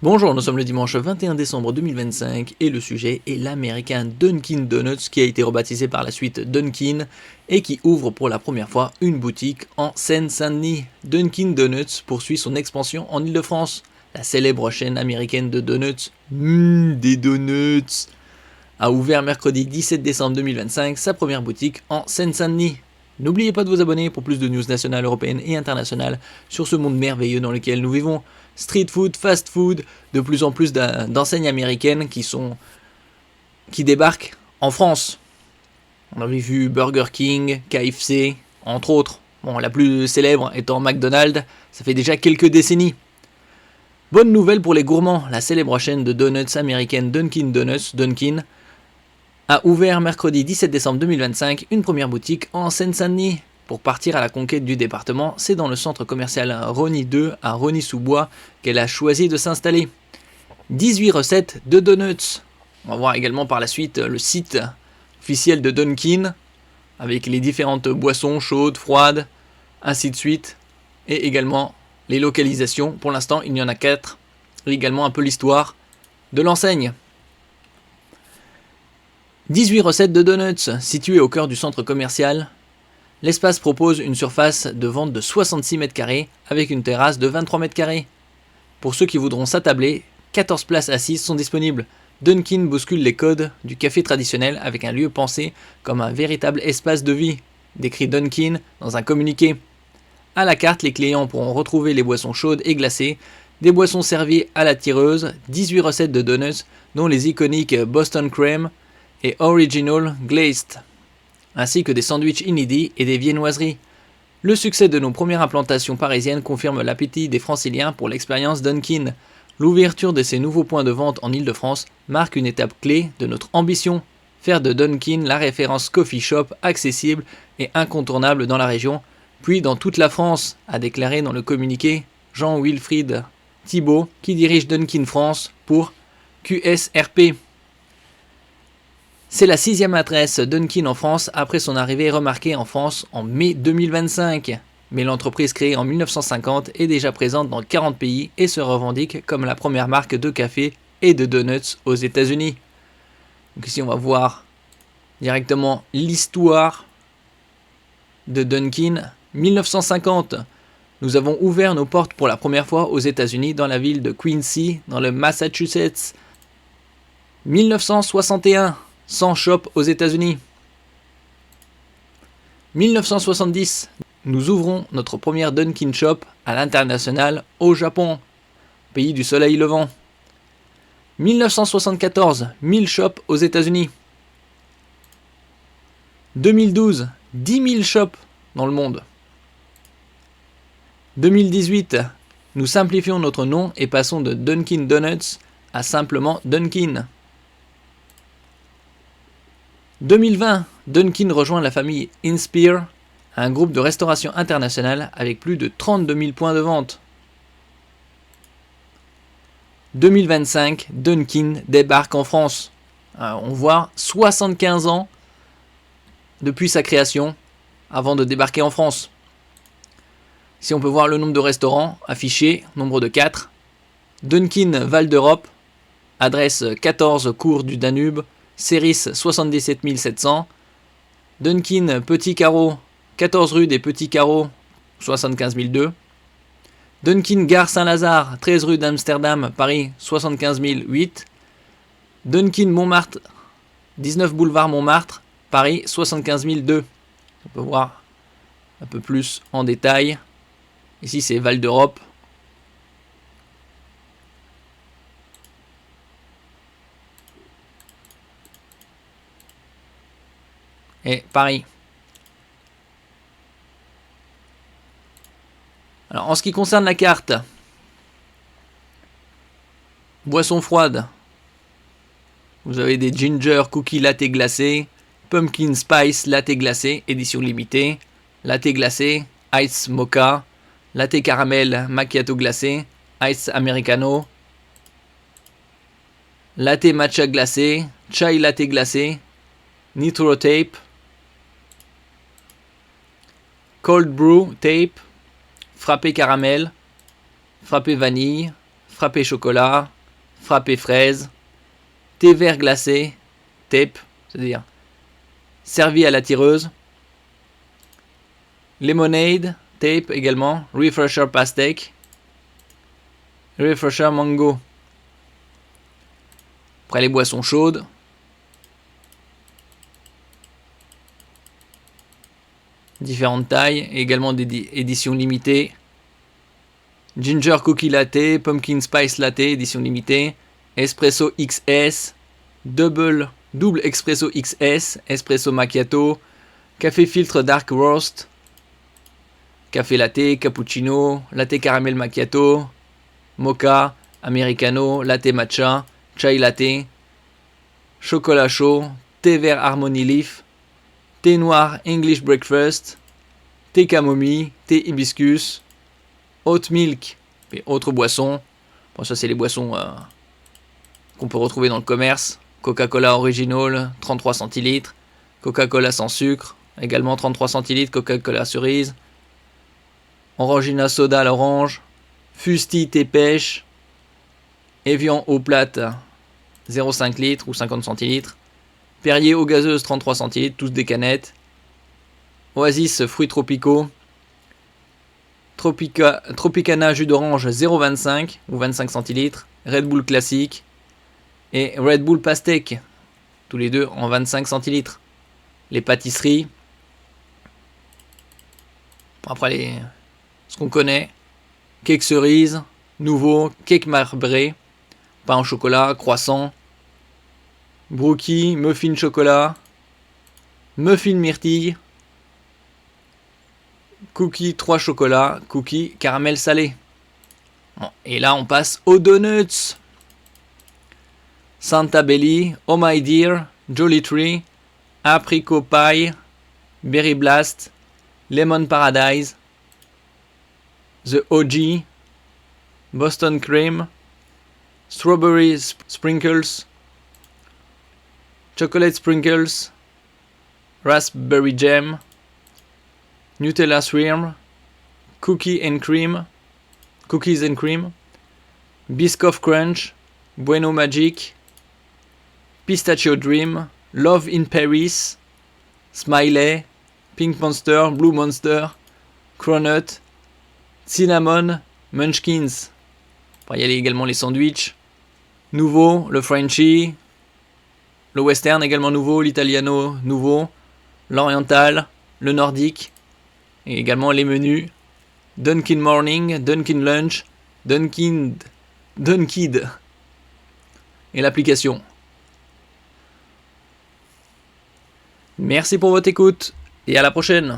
Bonjour, nous sommes le dimanche 21 décembre 2025 et le sujet est l'américain Dunkin' Donuts qui a été rebaptisé par la suite Dunkin' et qui ouvre pour la première fois une boutique en Seine-Saint-Denis. Dunkin' Donuts poursuit son expansion en Île-de-France. La célèbre chaîne américaine de donuts, des donuts, a ouvert mercredi 17 décembre 2025 sa première boutique en Seine-Saint-Denis. N'oubliez pas de vous abonner pour plus de news nationales, européennes et internationales sur ce monde merveilleux dans lequel nous vivons. Street food, fast food, de plus en plus d'enseignes américaines qui débarquent en France. On avait vu Burger King, KFC, entre autres. Bon, la plus célèbre étant McDonald's, ça fait déjà quelques décennies. Bonne nouvelle pour les gourmands, la célèbre chaîne de donuts américaine Dunkin' Donuts, Dunkin', a ouvert mercredi 17 décembre 2025 une première boutique en Seine-Saint-Denis. Pour partir à la conquête du département, c'est dans le centre commercial Rosny 2 à Rosny-sous-Bois qu'elle a choisi de s'installer. 18 recettes de donuts. On va voir également par la suite le site officiel de Dunkin' avec les différentes boissons chaudes, froides, ainsi de suite. Et également les localisations. Pour l'instant, il y en a 4. Et également un peu l'histoire de l'enseigne. 18 recettes de donuts situées au cœur du centre commercial. L'espace propose une surface de vente de 66 m² avec une terrasse de 23 m². Pour ceux qui voudront s'attabler, 14 places assises sont disponibles. Dunkin' bouscule les codes du café traditionnel avec un lieu pensé comme un véritable espace de vie, décrit Dunkin' dans un communiqué. À la carte, les clients pourront retrouver les boissons chaudes et glacées, des boissons servies à la tireuse, 18 recettes de donuts dont les iconiques Boston Cream et Original Glazed, ainsi que des sandwichs inédits et des viennoiseries. Le succès de nos premières implantations parisiennes confirme l'appétit des franciliens pour l'expérience Dunkin'. L'ouverture de ces nouveaux points de vente en Île-de-France marque une étape clé de notre ambition, faire de Dunkin' la référence coffee shop accessible et incontournable dans la région, puis dans toute la France, a déclaré dans le communiqué Jean-Wilfried Thibault, qui dirige Dunkin' France pour QSRP. C'est la 6e adresse Dunkin' en France après son arrivée remarquée en France en mai 2025. Mais l'entreprise créée en 1950 est déjà présente dans 40 pays et se revendique comme la première marque de café et de donuts aux États-Unis. Donc ici on va voir directement l'histoire de Dunkin'. 1950, nous avons ouvert nos portes pour la première fois aux États-Unis dans la ville de Quincy, dans le Massachusetts. 1961, 100 shops aux États-Unis. 1970, nous ouvrons notre première Dunkin' Shop à l'international au Japon, pays du soleil levant. 1974, 1000 shops aux États-Unis. 2012, 10 000 shops dans le monde. 2018, nous simplifions notre nom et passons de Dunkin' Donuts à simplement Dunkin'. 2020, Dunkin' rejoint la famille Inspire, un groupe de restauration internationale avec plus de 32 000 points de vente. 2025, Dunkin' débarque en France. On voit 75 ans depuis sa création avant de débarquer en France. Ici on peut voir le nombre de restaurants affichés, nombre de 4. Dunkin' Val d'Europe, adresse 14 cours du Danube, Céris 77 700. Dunkin' Petit Carreau, 14 rue des Petits Carreaux, 75 002. Dunkin' Gare Saint-Lazare, 13 rue d'Amsterdam, Paris, 75 008. Dunkin' Montmartre, 19 boulevard Montmartre, Paris, 75 002. On peut voir un peu plus en détail. Ici c'est Val d'Europe. Et Paris. Alors en ce qui concerne la carte, boissons froides, vous avez des ginger cookie latte glacé, pumpkin spice latte glacé, édition limitée, latte glacé, ice mocha, latte caramel macchiato glacé, ice americano, latte matcha glacé, chai latte glacé, nitro tape, cold brew tape, frappé caramel, frappé vanille, frappé chocolat, frappé fraise, thé vert glacé, tape, c'est-à-dire servi à la tireuse, lemonade, tape également, refresher pastèque, refresher mango. Après les boissons chaudes, différentes tailles, et également des éditions limitées. Ginger Cookie Latte, Pumpkin Spice Latte, édition limitée. Espresso XS, double Espresso XS, Espresso Macchiato, Café Filtre Dark Roast, Café Latte, Cappuccino, Latte Caramel Macchiato, Mocha, Americano, Latte Matcha, Chai Latte, Chocolat chaud, Thé vert Harmony Leaf, Thé noir English Breakfast, Thé camomille, Thé hibiscus, Oat Milk et autres boissons. Bon, ça c'est les boissons qu'on peut retrouver dans le commerce. Coca-Cola Original, 33 centilitres. Coca-Cola sans sucre, également 33 centilitres. Coca-Cola cerise. Orangina Soda à l'orange. Fusti thé pêche. Evian eau plate, 0,5 litres ou 50 centilitres. Perrier eau gazeuse, 33 centilitres, tous des canettes. Oasis fruits tropicaux. Tropicana jus d'orange 0,25 ou 25 centilitres, Red Bull classique et Red Bull pastèque, tous les deux en 25 centilitres. Les pâtisseries, après ce qu'on connaît, cake cerise, nouveau, cake marbré, pain au chocolat, croissant, brookie, muffin chocolat, muffin myrtille, cookie 3 chocolats, cookie caramel salé. Bon, et là on passe aux donuts. Santa Belly, Oh My Dear, Jolly Tree, Apricot Pie, Berry Blast, Lemon Paradise, The OG, Boston Cream, Strawberry Sprinkles, Chocolate Sprinkles, Raspberry Jam, Nutella Swirl, Cookies and Cream, Biscoff Crunch, Bueno Magic, Pistachio Dream, Love in Paris, Smiley, Pink Monster, Blue Monster, Cronut, Cinnamon, Munchkins. Après, il y a également les sandwichs. Nouveau, le Frenchie, le Western également nouveau, l'Italiano nouveau, l'Oriental, le Nordique. Et également les menus Dunkin' Morning, Dunkin' Lunch, Dunkid et l'application. Merci pour votre écoute et à la prochaine.